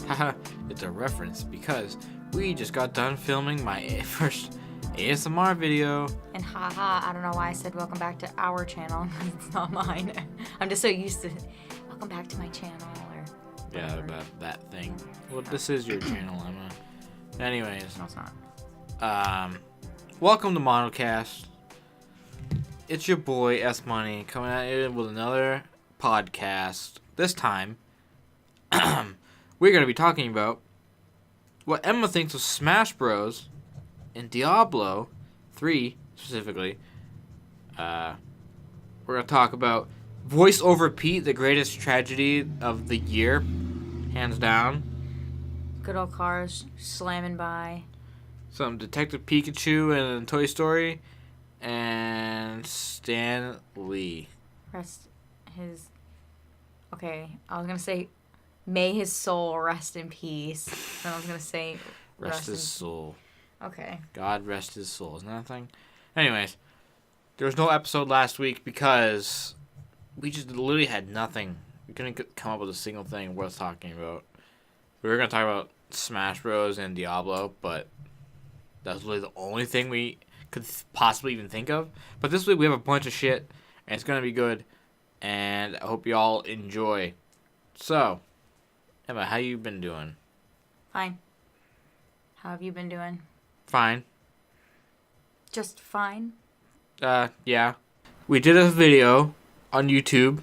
Haha, it's a reference because we just got done filming my first ASMR video. And haha, I don't know why I said welcome back to our channel. It's not mine. I'm just so used to welcome back to my channel or Yeah, whatever. about that thing. Well, this is your channel, Emma. Anyways, No, it's not. Welcome to Monocast. It's your boy S Money coming at you with another podcast. This time, we're going to be talking about what Emma thinks of Smash Bros. And Diablo 3 specifically. We're going to talk about Voice Over Pete, the greatest tragedy of the year, hands down. Good old cars slamming by. Some Detective Pikachu and Toy Story, and Stan Lee. Rest his. Okay, I was gonna say, may his soul rest in peace. Then I was gonna say, Rest his soul. Okay. God rest his soul. Isn't that a thing? Anyways, there was no episode last week because we just literally had nothing. We couldn't come up with a single thing worth talking about. We were going to talk about Smash Bros. And Diablo, but that was literally the only thing we could possibly even think of. But this week we have a bunch of shit, and it's going to be good, and I hope you all enjoy. So, Emma, how you been doing? Fine. How have you been doing? Fine. Just fine. Yeah. We did a video on YouTube,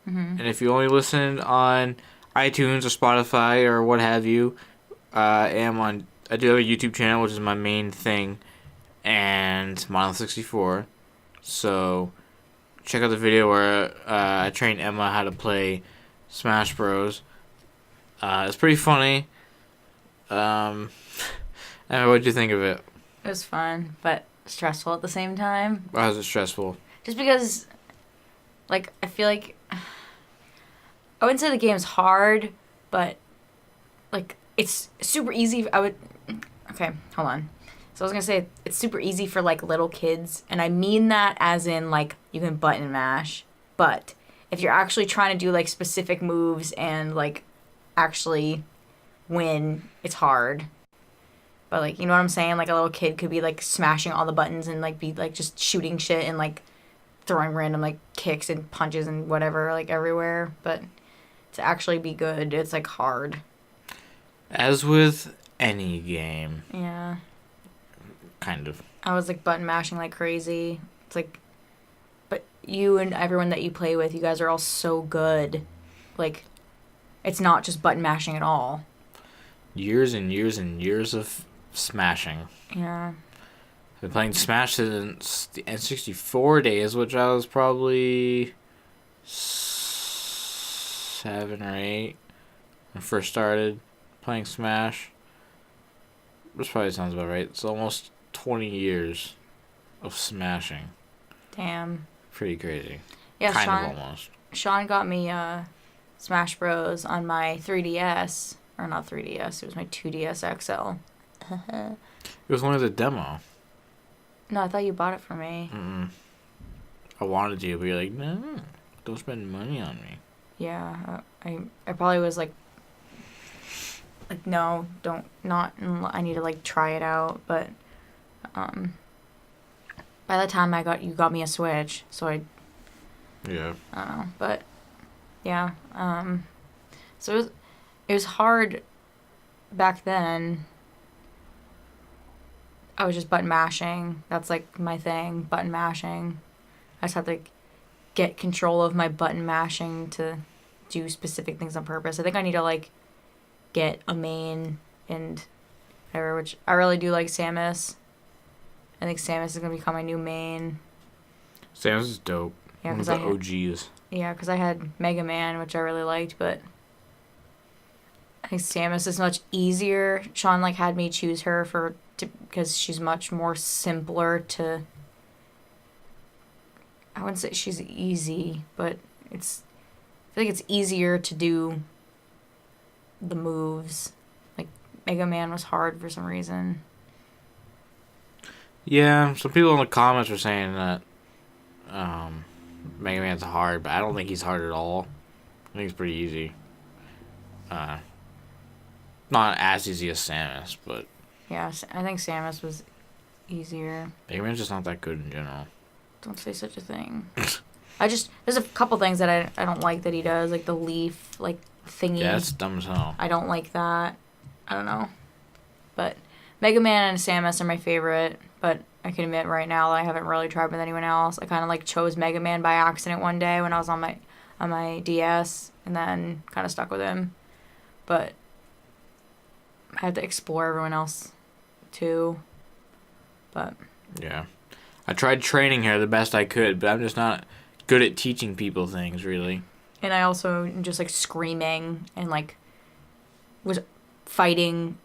Mm-hmm. and if you only listen on iTunes or Spotify or what have you, I do have a YouTube channel, which is my main thing, and Mono64. So check out the video where I trained Emma how to play Smash Bros. It's pretty funny. Emma, what'd you think of it? It was fun, but stressful at the same time. Why was it stressful? Just because, like, I feel like I wouldn't say the game's hard, but like it's super easy. Okay, hold on. So I was gonna say it's super easy for like little kids, and I mean that as in like you can button mash. But if you're actually trying to do like specific moves and like actually win, it's hard. But like, you know what I'm saying? Like a little kid could be like smashing all the buttons and like be like just shooting shit and like throwing random like kicks and punches and whatever like everywhere. But to actually be good, it's like hard. As with any game, Yeah. kind of. I was like button mashing like crazy. It's like, but you and everyone that you play with, you guys are all so good. Like, it's not just button mashing at all. Years and years and years of smashing. Yeah. I've been playing Smash since the N64 days, which I was probably 7 or 8 when I first started playing Smash. This probably sounds about right. It's almost 20 years of smashing. Damn. Pretty crazy. Yeah, kind Sean, of almost. Sean got me Smash Bros. On my 3DS. Or not 3DS, it was my 2DS XL. It was only the demo. No, I thought you bought it for me. Mm-mm. I wanted to, but you're like, no, don't spend money on me. Yeah, I probably was like no, don't, not, I need to like try it out, but by the time you got me a Switch, so Yeah. I don't know, but yeah, so it was hard back then. I was just button mashing. That's like my thing, button mashing. I just had to get control of my button mashing to do specific things on purpose. I think I need to like get a main and whatever, which I really do like Samus. I think Samus is gonna become my new main. Samus is dope. Yeah, One of because the OGs. Yeah, because I had Mega Man, which I really liked, but I think Samus is much easier. Sean like had me choose her because she's much more simpler to. I wouldn't say she's easy, but I think it's easier to do the moves. Like Mega Man was hard for some reason. Yeah, some people in the comments were saying that Mega Man's hard, but I don't think he's hard at all. I think it's pretty easy. Not as easy as Samus, but Yeah, I think Samus was easier. Mega Man's just not that good in general. Don't say such a thing. There's a couple things that I don't like that he does, like the leaf, like, thingy. Yeah, that's dumb as hell. I don't like that. I don't know. But Mega Man and Samus are my favorite, but I can admit right now that I haven't really tried with anyone else. I kind of like chose Mega Man by accident one day when I was on my DS, and then kind of stuck with him. But I had to explore everyone else too. But yeah, I tried training her the best I could, but I'm just not good at teaching people things, really. And I also just like screaming and like was fighting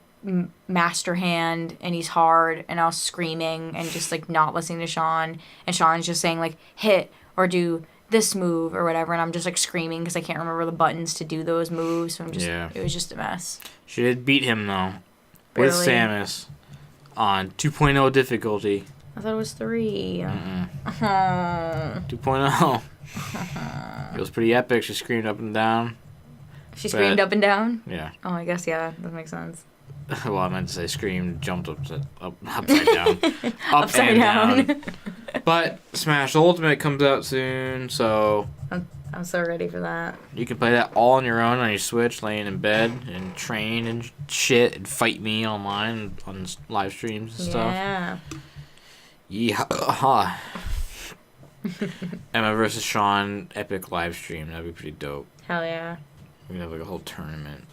Master Hand, and he's hard, and I was screaming and just like not listening to Sean, and Sean's just saying like hit or do this move or whatever, and I'm just like screaming because I can't remember the buttons to do those moves, so it was just a mess. She did beat him though. Barely. With Samus on 2.0 difficulty. I thought it was 3. Mm-mm. Oh. 2.0. It was pretty epic. She screamed up and down. She screamed up and down? Yeah. Oh, I guess, yeah, that makes sense. Well, I meant to say screamed, jumped upside down. Upside down. But Smash Ultimate comes out soon, so I'm so ready for that. you can play that all on your own on your Switch, laying in bed, and train and shit, and fight me online on live streams and stuff. Yeah. Yeehaw. Emma versus Sean epic live stream. That'd be pretty dope. Hell yeah. We could have like a whole tournament.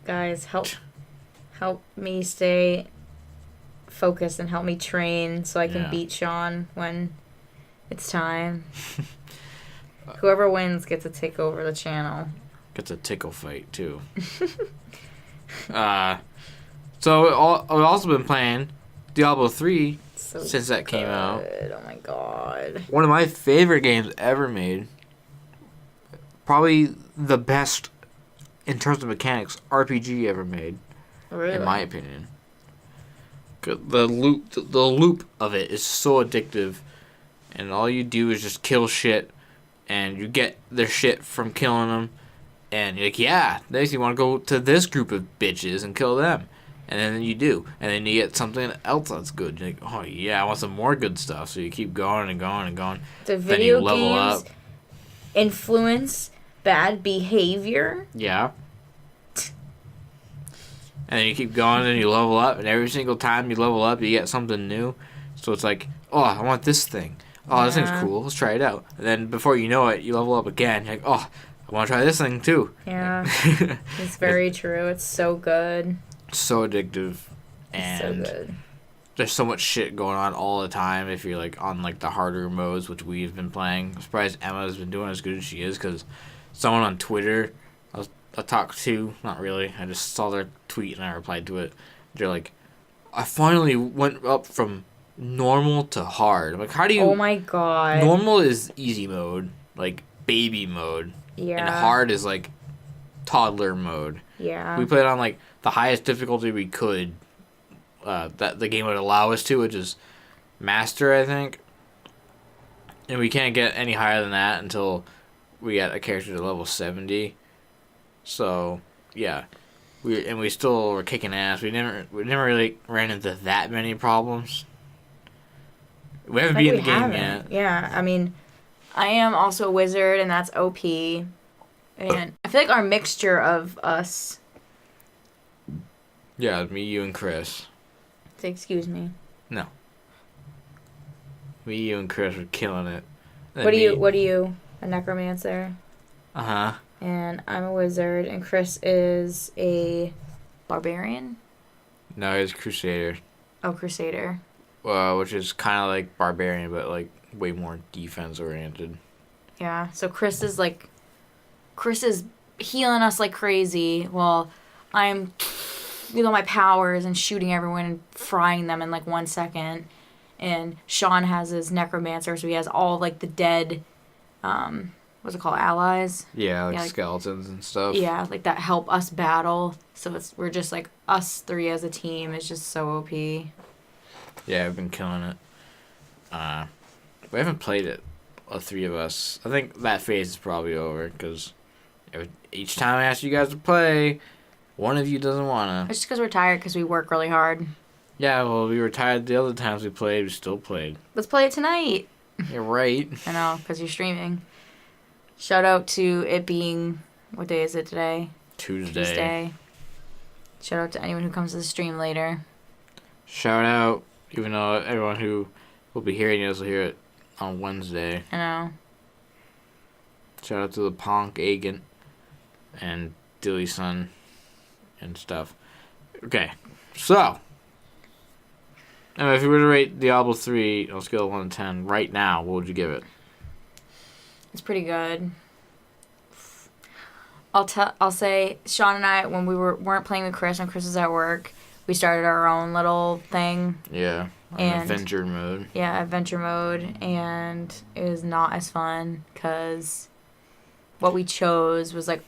Guys, help me stay focused and help me train so I can beat Sean when it's time. Whoever wins gets to take over the channel. Gets a tickle fight too. So we've also been playing Diablo 3 since that came out. Oh my god. One of my favorite games ever made. Probably the best in terms of mechanics RPG ever made. Really? In my opinion. The loop of it is so addictive, and all you do is just kill shit, and you get their shit from killing them, and you're like, yeah, next you want to go to this group of bitches and kill them, and then you do, and then you get something else that's good. You're like, oh yeah, I want some more good stuff, so you keep going and going and going. The video games influence bad behavior? Yeah. And then you keep going and you level up, and every single time you level up, you get something new. So it's like, oh, I want this thing. Oh, this thing's cool. Let's try it out. And then before you know it, you level up again. You're like, oh, I want to try this thing too. Yeah. It's very true. It's so good. So addictive. It's And so good. there's so much shit going on all the time if you're like on like the harder modes, which we've been playing. I'm surprised Emma's been doing as good as she is, because someone on Twitter I talked to, not really, I just saw their tweet and I replied to it. They're like, I finally went up from normal to hard. I'm like, how do you... Oh my god. Normal is easy mode, like baby mode. Yeah. And hard is like toddler mode. Yeah. We played on like the highest difficulty we could, that the game would allow us to, which is Master, I think. And we can't get any higher than that until we get a character to level 70. So, yeah, we still were kicking ass. We never really ran into that many problems. We haven't beaten the game yet. Yeah, I mean, I am also a wizard, and that's OP. And I feel like our mixture of us... Yeah, me, you, and Chris. Excuse me. No. Me, you, and Chris were killing it. What are you? A necromancer? Uh-huh. And I'm a wizard, and Chris is a barbarian? No, he's Crusader. Oh, Crusader. Which is kind of like barbarian, but like way more defense oriented. Yeah, so Chris is healing us like crazy while I'm with all my powers and shooting everyone and frying them in like 1 second. And Sean has his necromancer, so he has all like the dead, what's it called, allies? Yeah, like skeletons and stuff. Yeah, like that help us battle. So we're just like us three as a team is just so OP. Yeah, I've been killing it. We haven't played it, all three of us. I think that phase is probably over, because each time I ask you guys to play, One of you doesn't wanna. It's just because we're tired because we work really hard. Yeah, well, we were tired the other times we played. We still played. Let's play it tonight. You're right. I know, because you're streaming. Shout out to it being... What day is it today? Tuesday. Shout out to anyone who comes to the stream later. Shout out, even though everyone who will be hearing this will hear it on Wednesday. I know. Shout out to the Ponk Agent and Dilly Son and stuff. Okay, so... if you were to rate Diablo 3 on a scale of 1 to 10 right now, what would you give it? It's pretty good. I'll say Sean and I, when we weren't playing with Chris and Chris was at work, we started our own little thing. Yeah, adventure mode. Yeah, adventure mode, and it was not as fun because what we chose was like,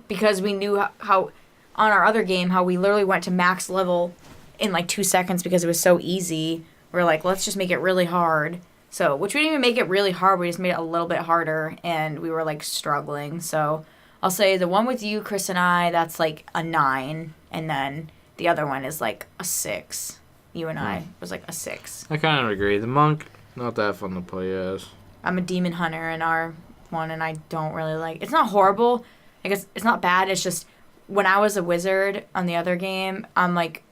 because we knew how on our other game how we literally went to max level in like 2 seconds because it was so easy. We're like, let's just make it really hard. So, which we didn't even make it really hard. We just made it a little bit harder, and we were like struggling. So, I'll say the one with you, Chris, and I, that's like a 9, and then the other one is like a 6. You and I was like a 6. I kind of agree. The monk, not that fun to play as. I'm a demon hunter in our one, and I don't really like. It's not horrible. I guess it's not bad. It's just when I was a wizard on the other game, I'm like,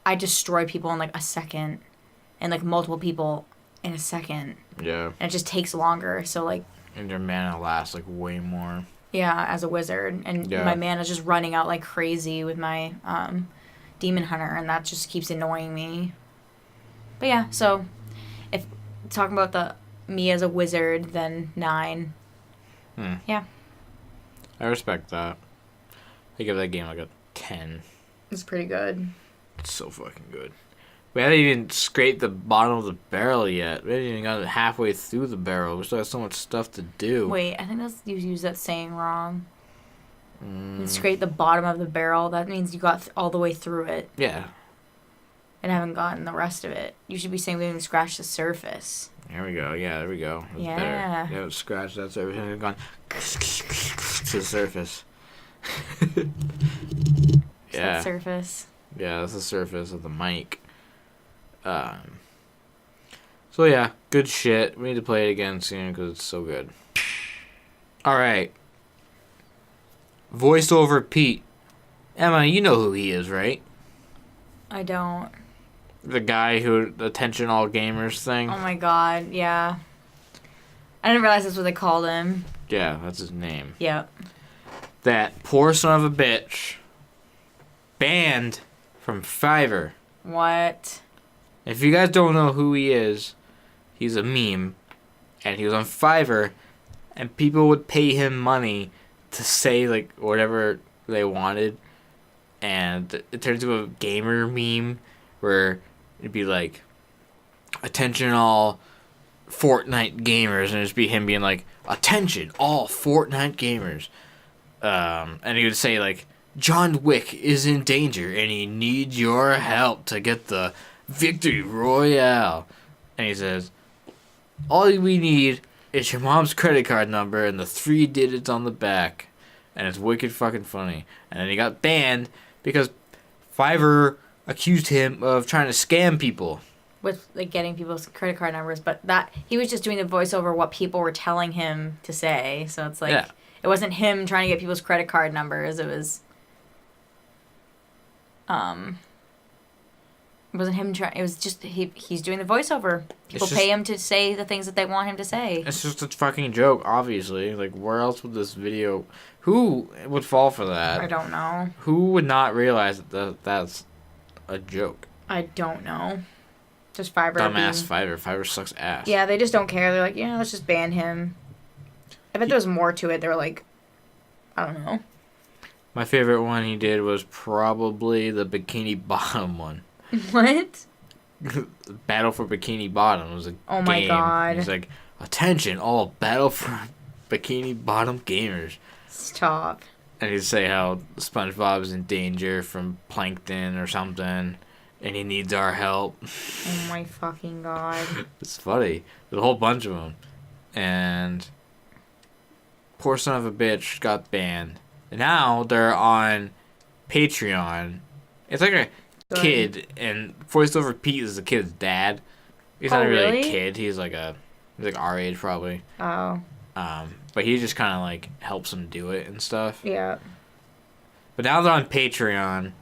I destroy people in like a second, and like multiple people in a second. Yeah. And it just takes longer. So like. And your mana lasts like way more. Yeah, as a wizard, and my mana's just running out like crazy with my demon hunter, and that just keeps annoying me. But yeah, so if talking about me as a wizard, then 9. Yeah. I respect that. I give that game like a 10. It's pretty good. It's so fucking good. We haven't even scraped the bottom of the barrel yet. We haven't even gotten halfway through the barrel. We still have so much stuff to do. Wait, I think you used that saying wrong. You scrape the bottom of the barrel. That means you got all the way through it. Yeah. And haven't gotten the rest of it. You should be saying we haven't scratched the surface. There we go. Yeah, there we go. That's yeah. Better. Yeah, scratch that surface and gone to the surface. Yeah. That surface. Yeah, that's the surface of the mic. So yeah, good shit. We need to play it again soon because it's so good. Alright. Voiceover Pete. Emma, you know who he is, right? I don't. The guy who, Attention All Gamers thing. Oh my god, yeah. I didn't realize that's what they called him. Yeah, that's his name. Yep. That poor son of a bitch. Banned from Fiverr. What? If you guys don't know who he is, he's a meme. And he was on Fiverr, and people would pay him money to say, like, whatever they wanted. And it turned into a gamer meme where it'd be like, attention all Fortnite gamers. And it'd just be him being like, attention all Fortnite gamers. And he would say, like, John Wick is in danger and he needs your help to get the victory royale. And he says, all we need is your mom's credit card number and the 3 digits on the back. And it's wicked fucking funny. And then he got banned because Fiverr accused him of trying to scam people. With like getting people's credit card numbers, but that he was just doing the voiceover what people were telling him to say. So it's like It wasn't him trying to get people's credit card numbers. It was it wasn't him trying. It was just he's doing the voiceover. People pay him to say the things that they want him to say. It's just a fucking joke, obviously. Like, where else would this video? Who would fall for that? I don't know. Who would not realize that that's a joke? I don't know. Just Fiverr. Dumbass Fiverr. Fiverr sucks ass. Yeah, they just don't care. They're like, yeah, let's just ban him. I bet there was more to it. They were like, I don't know. My favorite one he did was probably the Bikini Bottom one. What? Battle for Bikini Bottom was a Oh my game. god. He's like, attention, all Battle for Bikini Bottom gamers. Stop. And he'd say how SpongeBob is in danger from plankton or something, and he needs our help. Oh my fucking god. It's funny. There's a whole bunch of them. And poor son of a bitch got banned. And now they're on Patreon. It's like a kid, and voiceover Pete is the kid's dad. He's not really a kid. He's like our age probably. Oh. But he just kind of like helps him do it and stuff. Yeah. But now they're on Patreon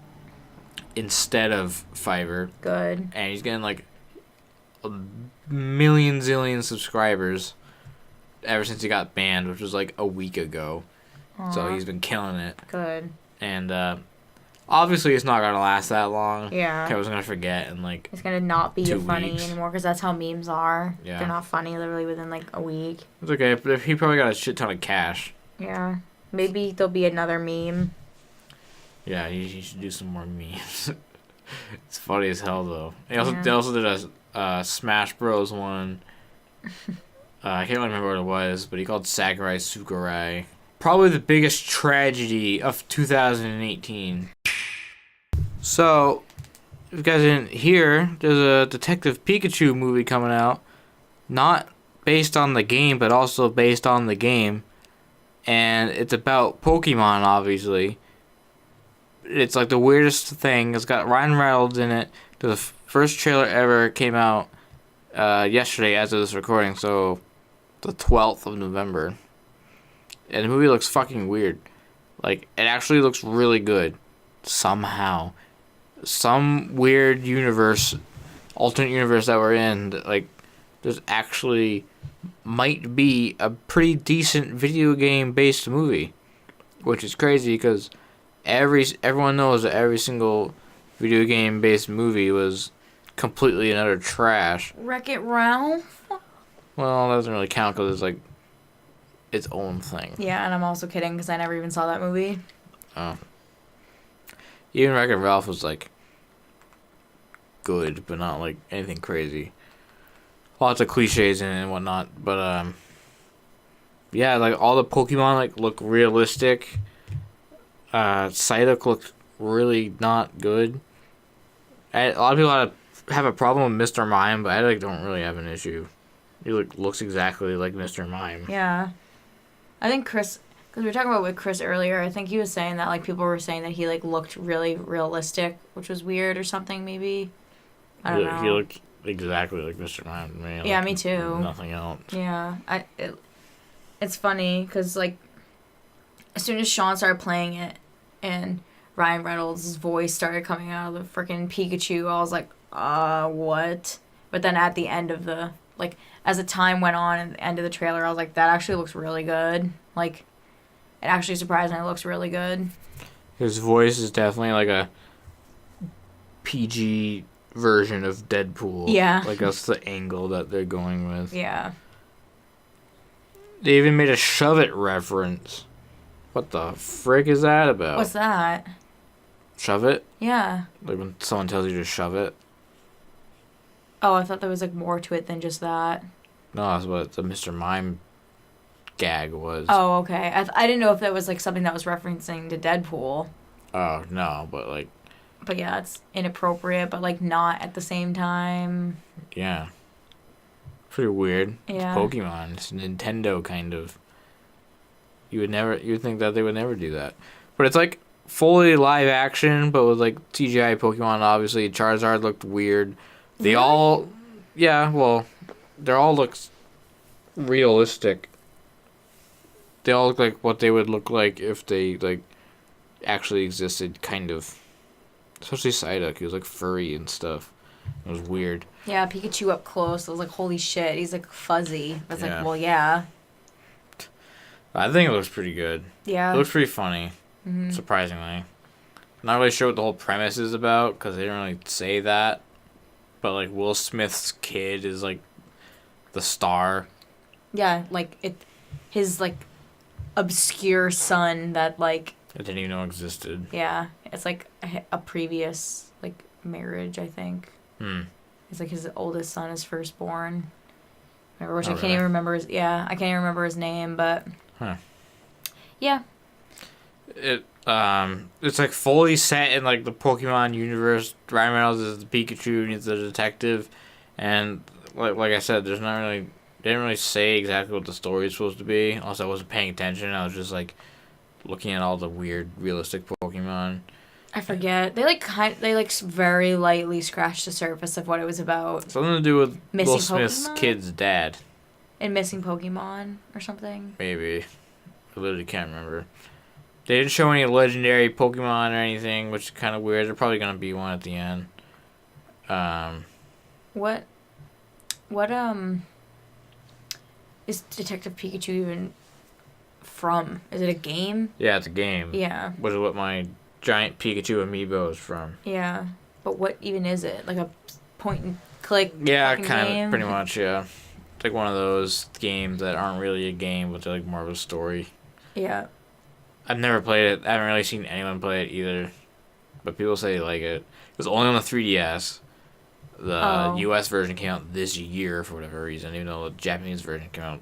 instead of Fiverr. Good. And he's getting like a million zillion subscribers ever since he got banned, which was like a week ago. Aww. So he's been killing it. Good. And obviously it's not gonna last that long. Yeah. I was gonna forget and like. It's gonna not be 2 funny weeks. anymore because that's how memes are. Yeah. They're not funny literally within like a week. It's okay, but he probably got a shit ton of cash. Yeah. Maybe there'll be another meme. Yeah, he should do some more memes. It's funny as hell though. They also did a Smash Bros one. I can't remember what it was, but he called Sakurai Sukurai. Probably the biggest tragedy of 2018. So, if you guys didn't hear, there's a Detective Pikachu movie coming out. Not based on the game, but also based on the game. And it's about Pokemon, obviously. It's like the weirdest thing. It's got Ryan Reynolds in it. The first trailer ever came out yesterday as of this recording, so the 12th of November. And the movie looks fucking weird. Like, it actually looks really good. Somehow. Some weird universe, alternate universe that we're in, like, there's actually might be a pretty decent video game based movie. Which is crazy because everyone knows that every single video game based movie was completely and utter trash. Wreck-It Ralph? Well, that doesn't really count because it's like its own thing. Yeah, and I'm also kidding because I never even saw that movie. Oh. Even Wreck-It Ralph was like good, but not like anything crazy. Lots of cliches in it and whatnot, but yeah, like all the Pokemon like look realistic. Psyduck looked really not good. A lot of people have a problem with Mr. Mime, but I like don't really have an issue. He looks exactly like Mr. Mime. Yeah. I think Chris, because we were talking about with Chris earlier, I think he was saying that like people were saying that he like looked really realistic, which was weird or something maybe. I don't know. He looked exactly like Mr. Mime to me. Yeah, like, me too. Nothing else. Yeah, it's funny because like as soon as Sean started playing it and Ryan Reynolds' voice started coming out of the freaking Pikachu, I was like, what? But then at the end of the, like, as the time went on and the end of the trailer, I was like, that actually looks really good. Like, it actually surprisingly looks really good. His voice is definitely like a PG version of Deadpool. Yeah. Like, that's the angle that they're going with. Yeah. They even made a Shove It reference. What the frick is that about? What's that? Shove it? Yeah. Like when someone tells you to shove it? Oh, I thought there was like more to it than just that. No, that's what the Mr. Mime gag was. Oh, okay. I didn't know if that was like something that was referencing to Deadpool. Oh, no, but like... But yeah, it's inappropriate, but like not at the same time. Yeah. Pretty weird. Yeah. It's Pokemon. It's Nintendo kind of. You would think that they would never do that. But it's like fully live action, but with like CGI Pokemon, obviously. Charizard looked weird. They all... Yeah, well, they all look realistic. They all look like what they would look like if they like actually existed, kind of. Especially Psyduck. He was like furry and stuff. It was weird. Yeah, Pikachu up close. I was like, holy shit, he's like fuzzy. I was Yeah. like, well, yeah. I think it looks pretty good. Yeah. It looks pretty funny, surprisingly. Not really sure what the whole premise is about, because they didn't really say that. But, like, Will Smith's kid is, like, the star. Yeah, like, his, like, obscure son that, like... I didn't even know existed. Yeah, it's, like, a previous, like, marriage, I think. It's, like, his oldest son is firstborn. Which I can't even remember his... Yeah, I can't even remember his name, but... Huh. Yeah. It's like fully set in like the Pokemon universe. Ryan Reynolds is the Pikachu and he's the detective, and like I said, there's not really, they didn't really say exactly what the story is supposed to be. Also, I wasn't paying attention. I was just like looking at all the weird, realistic Pokemon. I forget. They very lightly scratched the surface of what it was about. Something to do with Missing Will Smith's Pokemon? kid's dad. And missing Pokemon or something. Maybe. I literally can't remember. They didn't show any legendary Pokemon or anything, which is kind of weird. They're probably going to be one at the end. What is Detective Pikachu even from? Is it a game? Yeah, it's a game. Yeah. Which is what my giant Pikachu amiibo is from. Yeah. But what even is it? Like a point and click Yeah, fucking kind game? of, pretty much, yeah. It's like one of those games that aren't really a game, but they're like more of a story. Yeah. I've never played it. I haven't really seen anyone play it either. But people say they like it. It was only on the 3DS. The US version came out this year for whatever reason, even though the Japanese version came out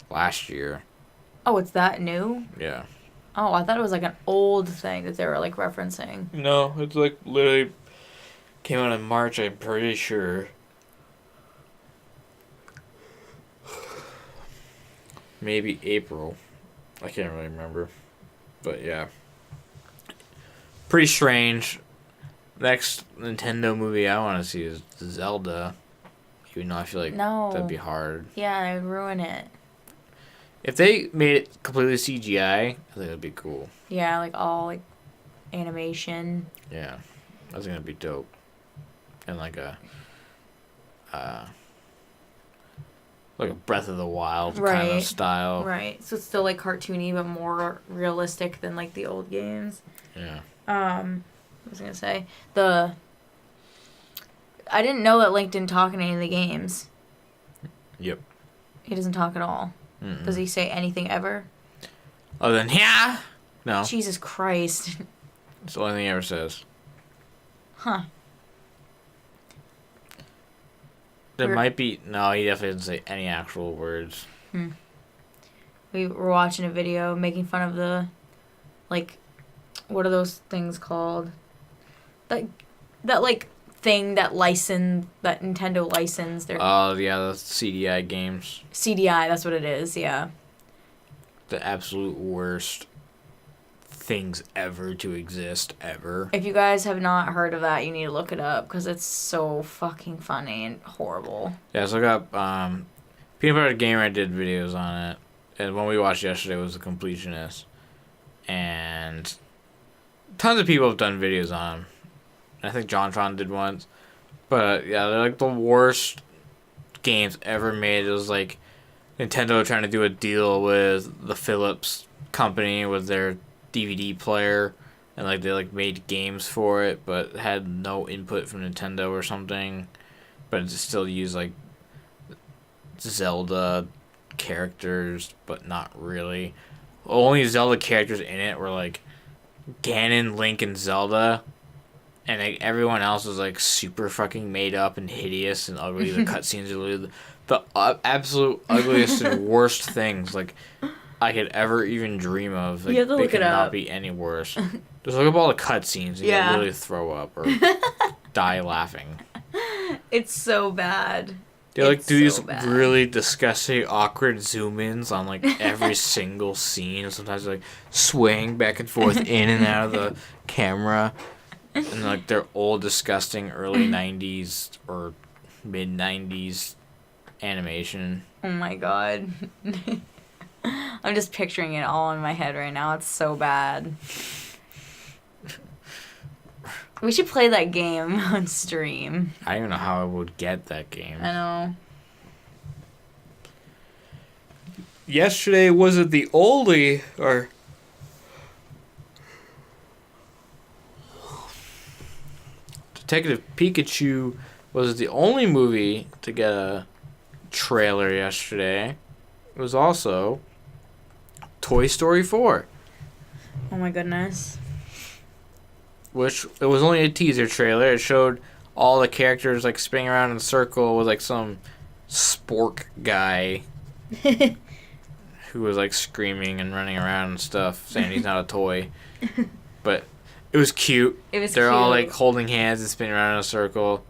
last year. Oh, it's that new? Yeah. Oh, I thought it was like an old thing that they were like referencing. No, it's like literally came out in March, I'm pretty sure. Maybe April. I can't really remember. But yeah. Pretty strange. Next Nintendo movie I want to see is Zelda. Even though I feel like that'd be hard. Yeah, it would ruin it. If they made it completely CGI, I think that'd be cool. Yeah, like all like animation. Yeah. I think that'd be dope. And like a Breath of the Wild kind of style. Right. So it's still like cartoony but more realistic than like the old games. Yeah. What was I gonna say? I didn't know that Link didn't talk in any of the games. Yep. He doesn't talk at all. Mm-mm. Does he say anything ever? Other than yeah? No. Jesus Christ. It's the only thing he ever says. Huh. There might be no, he definitely doesn't say any actual words. We were watching a video making fun of the like what are those things called? That like thing that Nintendo licensed their Oh yeah, the CDI games. CDI, that's what it is, yeah. The absolute worst things ever to exist ever. If you guys have not heard of that, you need to look it up because it's so fucking funny and horrible. Yeah, so I got Peanut Butter Gamer did videos on it, and one we watched yesterday was The Completionist, and tons of people have done videos on them. I think JonTron did once, but yeah, they're like the worst games ever made. It was like Nintendo trying to do a deal with the Philips company with their DVD player, and like they like made games for it, but had no input from Nintendo or something, but it still used like Zelda characters, but not really. Only Zelda characters in it were like Ganon, Link, and Zelda, and like everyone else was like super fucking made up and hideous and ugly. The cutscenes are literally the absolute ugliest and worst things like I could ever even dream of. Like, you have to look they it could up. not be any worse. Just look up all the cutscenes and you'll literally throw up or die laughing. It's so bad. They like do these really disgusting, awkward zoom-ins on like every single scene. Sometimes they like swing back and forth in and out of the camera, and like they're old, disgusting early '90s or mid '90s animation. Oh my god. I'm just picturing it all in my head right now. It's so bad. We should play that game on stream. I don't even know how I would get that game. I know. Yesterday was it the oldie or Detective Pikachu was the only movie to get a trailer yesterday. It was also Toy Story 4. Oh my goodness. Which, it was only a teaser trailer. It showed all the characters like spinning around in a circle with like some spork guy who was like screaming and running around and stuff, saying he's not a toy. But it was cute. They're all like holding hands and spinning around in a circle.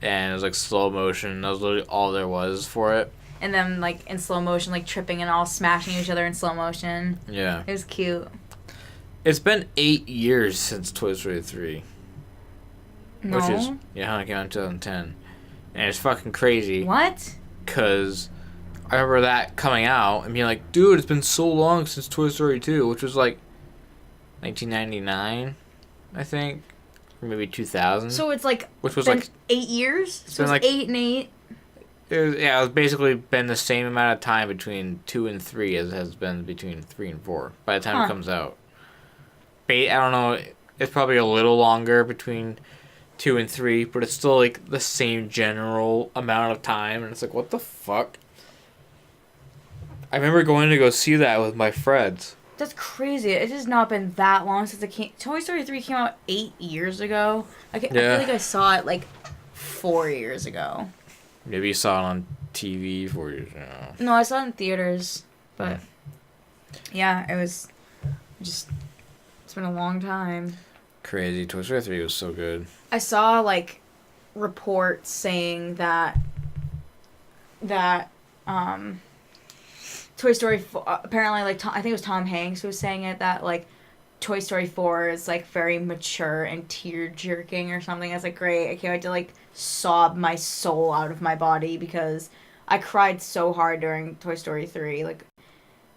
And it was like slow motion. That was literally all there was for it. And then like in slow motion, like tripping and all smashing each other in slow motion. Yeah. It was cute. It's been 8 years since Toy Story 3. No. Which is, yeah, it came out in 2010. And it's fucking crazy. What? Because I remember that coming out and being like, dude, it's been so long since Toy Story 2, which was like 1999, I think. Or maybe 2000. So it's like, which was been like 8 years? So it's like 8 and 8. It was basically been the same amount of time between 2 and 3 as it has been between 3 and 4 by the time it comes out. I don't know, it's probably a little longer between 2 and 3, but it's still like the same general amount of time, and it's like, what the fuck? I remember going to go see that with my friends. That's crazy. It has not been that long since it came. Toy Story 3 came out 8 years ago. I feel like I saw it like 4 years ago. Maybe you saw it on TV 4 years ago. No, I saw it in theaters, but yeah, it was just. It's been a long time. Crazy. Toy Story 3 was so good. I saw like reports saying that Toy Story 4, apparently like I think it was Tom Hanks who was saying it, that like Toy Story 4 is like very mature and tear jerking or something. I was like, great, I can't wait to like sob my soul out of my body, because I cried so hard during Toy Story 3, like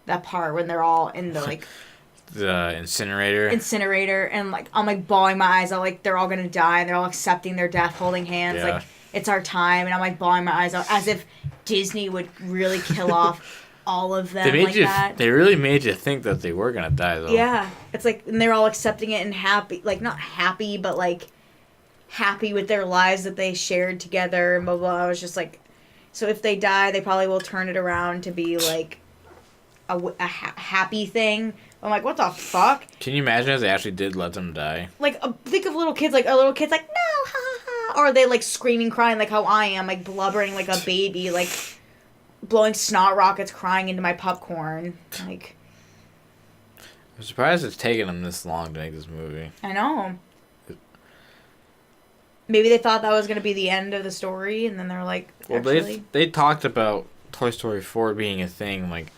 that part when they're all in the like the incinerator, and like I'm like bawling my eyes out, like they're all gonna die and they're all accepting their death, holding hands, like it's our time, and I'm like bawling my eyes out as if Disney would really kill off all of them that. They really made you think that they were gonna die, though. Yeah, it's like, and they're all accepting it and happy, like not happy, but like happy with their lives that they shared together and blah blah. I was just like, so if they die, they probably will turn it around to be like a happy thing. I'm like, what the fuck? Can you imagine if they actually did let them die? Like, think of little kids, like, are little kids like, no, ha ha ha, or are they like screaming, crying like how I am, like blubbering like a baby, like blowing snot rockets, crying into my popcorn, like. I'm surprised it's taken them this long to make this movie. I know. Maybe they thought that was going to be the end of the story, and then they're like, well, they talked about Toy Story 4 being a thing, like,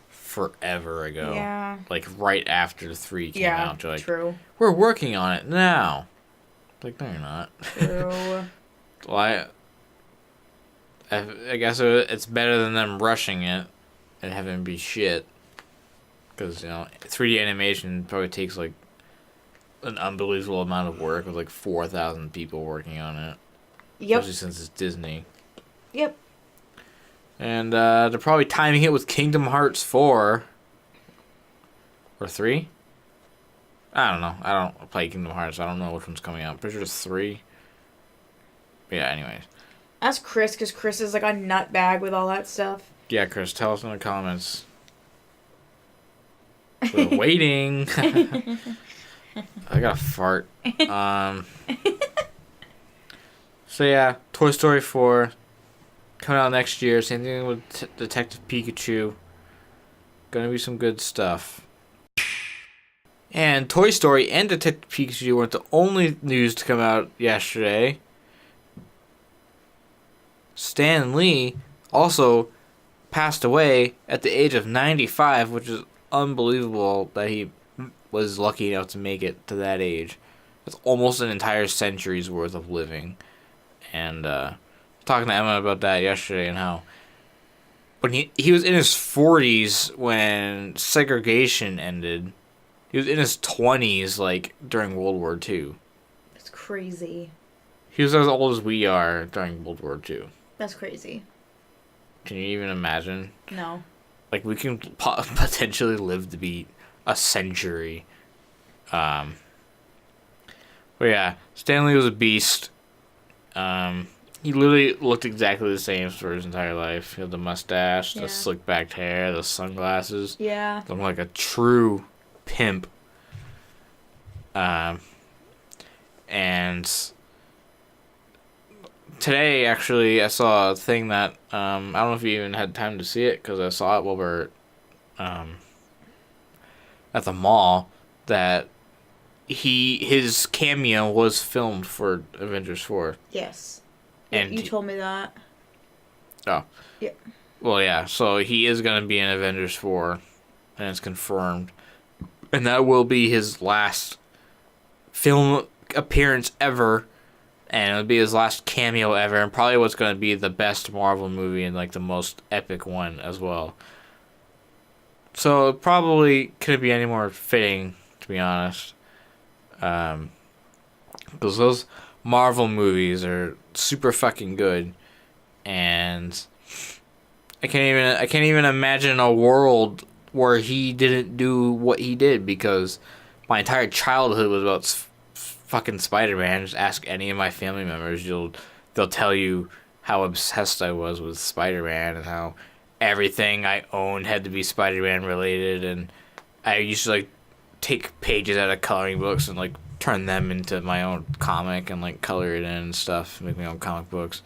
forever ago. Yeah. Like, right after 3 came out. They're like, true. We're working on it now. Like, no, you're not. True. Well, I guess it's better than them rushing it and having it be shit. Because, 3D animation probably takes, like, an unbelievable amount of work with, like, 4,000 people working on it. Yep. Especially since it's Disney. Yep. And they're probably timing it with Kingdom Hearts 4. Or 3? I don't know. I don't play Kingdom Hearts. I don't know which one's coming out. Pretty sure it's 3. But yeah, anyways. Ask Chris, because Chris is like a nutbag with all that stuff. Yeah, Chris, tell us in the comments. We're waiting. I got a fart. So yeah, Toy Story 4 coming out next year. Same thing with Detective Pikachu. Gonna be some good stuff. And Toy Story and Detective Pikachu weren't the only news to come out yesterday. Stan Lee also passed away at the age of 95, which is unbelievable that he was lucky enough to make it to that age. That's almost an entire century's worth of living. And talking to Emma about that yesterday, and how when he was in his 40s when segregation ended. He was in his 20s, like, during World War II. That's crazy. He was as old as we are during World War II. That's crazy. Can you even imagine? No. Like, we can potentially live to be a century. But yeah, Stanley was a beast. He literally looked exactly the same for his entire life. He had the mustache, the slick backed hair, the sunglasses. Yeah. Looked like a true pimp. And today, actually, I saw a thing that I don't know if you even had time to see it, because I saw it while we were at the mall, that his cameo was filmed for Avengers 4. Yes. And you told me that. Oh. Yeah. Well, yeah. So he is gonna be in Avengers 4, and it's confirmed. And that will be his last film appearance ever. And it'll be his last cameo ever. And probably what's going to be the best Marvel movie and like the most epic one as well. So it probably couldn't be any more fitting, to be honest. Because those Marvel movies are super fucking good. And I can't even imagine a world where he didn't do what he did, because my entire childhood was about fucking Spider-Man. Just ask any of my family members, they'll tell you how obsessed I was with Spider-Man and how everything I owned had to be Spider-Man related, and I used to like take pages out of coloring books and like turn them into my own comic and like color it in and stuff, make my own comic books.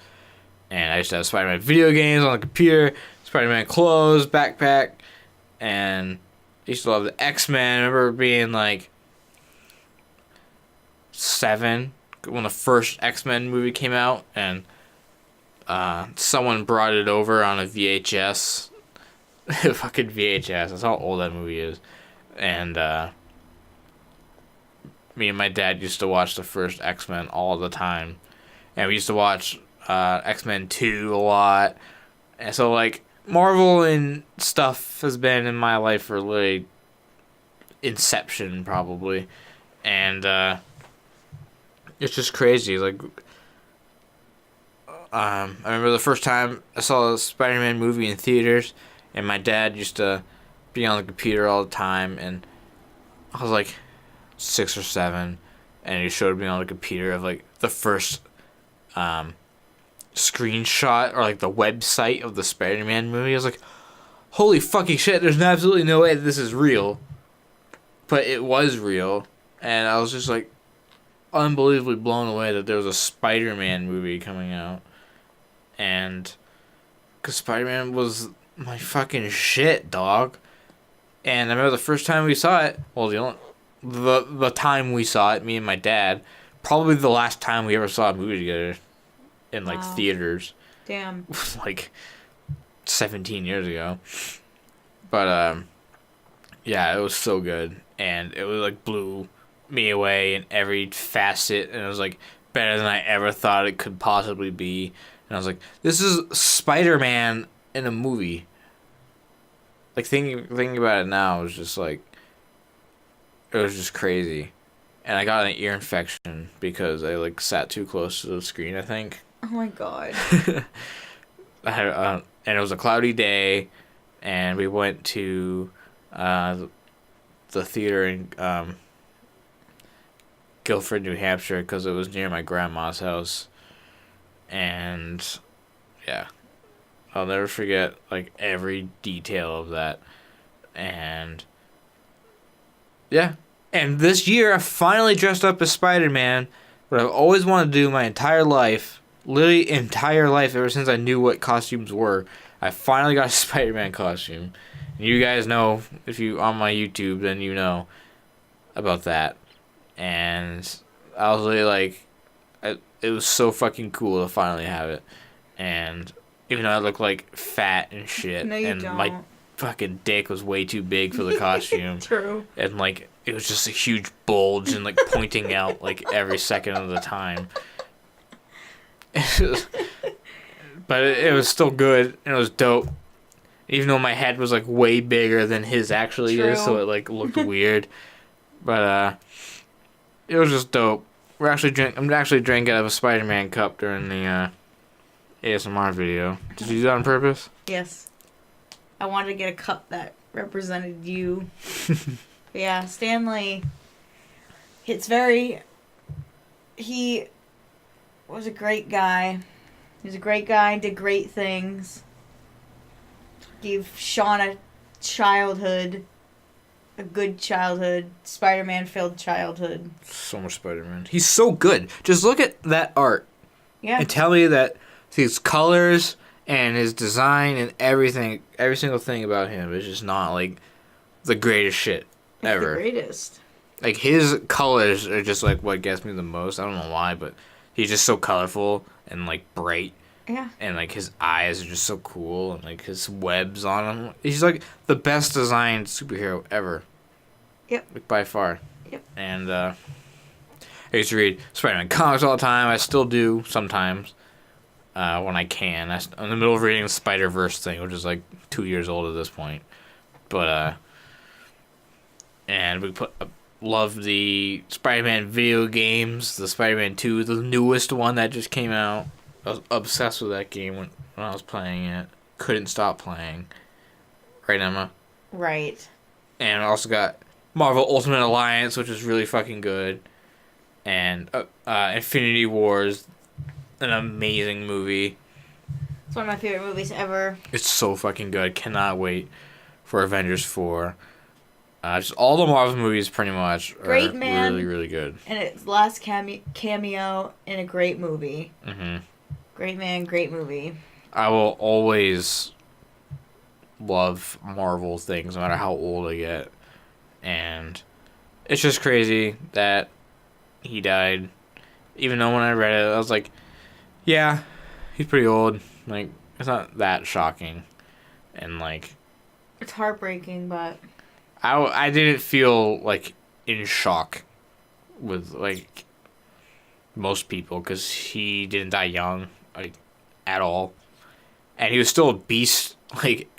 And I used to have Spider-Man video games on the computer, Spider-Man clothes, backpack, and I used to love the X-Men. I remember being like 7 when the first X-Men movie came out, and someone brought it over on a VHS. Fucking VHS. That's how old that movie is. And me and my dad used to watch the first X-Men all the time. And we used to watch X-Men 2 a lot. And so, like, Marvel and stuff has been in my life for literally inception, probably. And it's just crazy. Like, I remember the first time I saw a Spider-Man movie in theaters, and my dad used to be on the computer all the time, and I was like 6 or 7, and he showed me on the computer of like the first screenshot or like the website of the Spider-Man movie. I was like, holy fucking shit, there's absolutely no way that this is real. But it was real, and I was just like unbelievably blown away that there was a Spider-Man movie coming out. And because Spider-Man was my fucking shit, dog. And I remember the first time we saw it, well, the time we saw it, me and my dad, probably the last time we ever saw a movie together in like theaters. Damn. Like 17 years ago. But yeah, it was so good, and it was like blew me away in every facet, and it was like better than I ever thought it could possibly be. And I was like, this is Spider-Man in a movie. Like, thinking about it now, it was just like, it was just crazy. And I got an ear infection because I like sat too close to the screen, I think. Oh my god. I had, and it was a cloudy day, and we went to the theater in Guilford, New Hampshire, because it was near my grandma's house. And yeah, I'll never forget like every detail of that. And yeah, and this year I finally dressed up as Spider-Man, what I've always wanted to do my entire life, literally entire life, ever since I knew what costumes were. I finally got a Spider-Man costume. And you guys know, if you on my YouTube, then you know about that. And I was really like, it was so fucking cool to finally have it. And even though I look like fat and shit, No, you and don't. my fucking dick was way too big for the costume. True. And like it was just a huge bulge and like pointing out like every second of the time. But it was still good, and it was dope. Even though my head was like way bigger than his actually is, so it like looked weird. But it was just dope. I'm actually drinking out of a Spider-Man cup during the ASMR video. Did you do that on purpose? Yes. I wanted to get a cup that represented you. Yeah, Stanley. He was a great guy. He was a great guy, did great things. Gave Sean a good childhood. Spider-Man filled childhood. So much Spider-Man. He's so good. Just look at that art. Yeah. And tell me that his colors and his design and everything, every single thing about him is just not like the greatest shit ever. The greatest. Like his colors are just like what gets me the most. I don't know why, but he's just so colorful and like bright. Yeah. And like his eyes are just so cool, and like his webs on him. He's like the best designed superhero ever. Yep. Like, by far. Yep. And I used to read Spider-Man comics all the time. I still do sometimes when I can. I'm in the middle of reading the Spider-Verse thing, which is like 2 years old at this point. But and we love the Spider-Man video games, the Spider-Man 2, the newest one that just came out. I was obsessed with that game when I was playing it. Couldn't stop playing. Right, Emma? Right. And I also got Marvel Ultimate Alliance, which is really fucking good. And Infinity Wars, an amazing movie. It's one of my favorite movies ever. It's so fucking good. Cannot wait for Avengers 4. Just all the Marvel movies pretty much are Great man. really, really good. And its last cameo in a great movie. Mm-hmm. Great man, great movie. I will always love Marvel things, no matter how old I get. And it's just crazy that he died. Even though when I read it, I was like, yeah, he's pretty old. Like, it's not that shocking. And, like... It's heartbreaking, but... I didn't feel, like, in shock with, like, most people. Because he didn't die young, like, at all. And he was still a beast, like,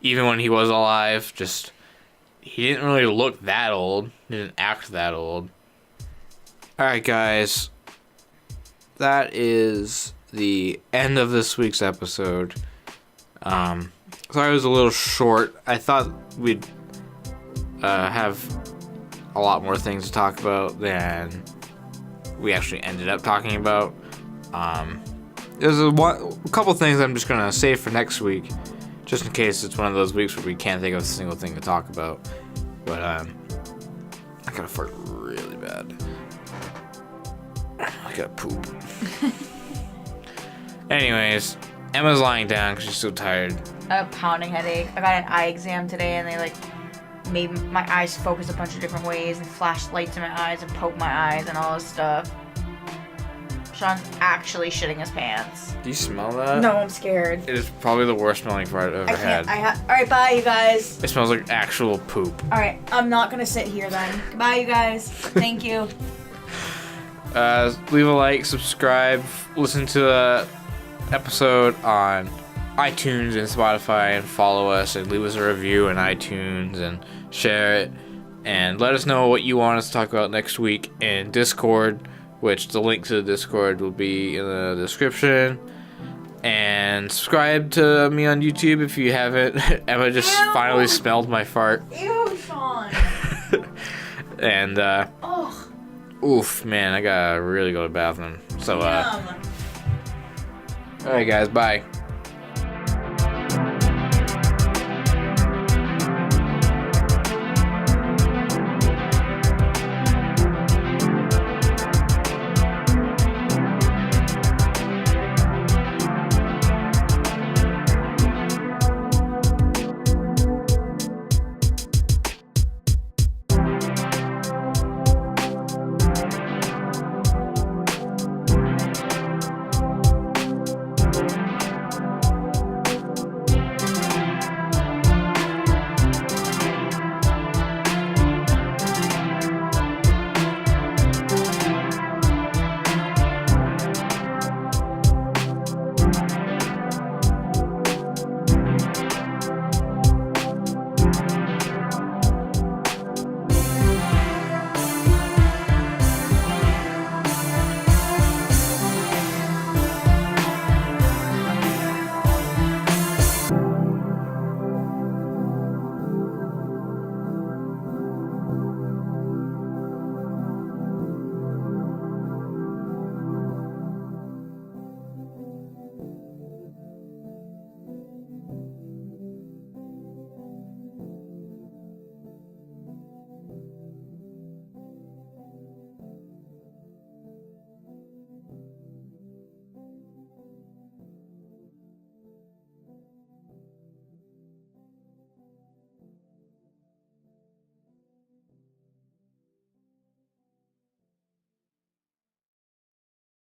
even when he was alive. Just, he didn't really look that old. He didn't act that old. Alright, guys. That is the end of this week's episode. Sorry it was a little short. I thought we'd have a lot more things to talk about than we actually ended up talking about. There's a couple things I'm just gonna save for next week, just in case it's one of those weeks where we can't think of a single thing to talk about. But I gotta fart really bad. I gotta poop. Anyways, Emma's lying down because she's so tired. A pounding headache. I got an eye exam today, and they made my eyes focus a bunch of different ways and flashed lights in my eyes and poked my eyes and all this stuff. Sean's actually shitting his pants. Do you smell that? No, I'm scared. It is probably the worst smelling fart I've ever had. Alright, bye, you guys. It smells like actual poop. Alright, I'm not gonna sit here then. Goodbye, you guys. Thank you. Leave a like, subscribe, listen to the episode on iTunes and Spotify, and follow us and leave us a review on iTunes and share it. And let us know what you want us to talk about next week in Discord, which the link to the Discord will be in the description. And subscribe to me on YouTube if you haven't. Emma just finally smelled my fart. Ew, Sean. And, Ugh. oof, man, I gotta really go to the bathroom. So, Yum. alright guys, bye.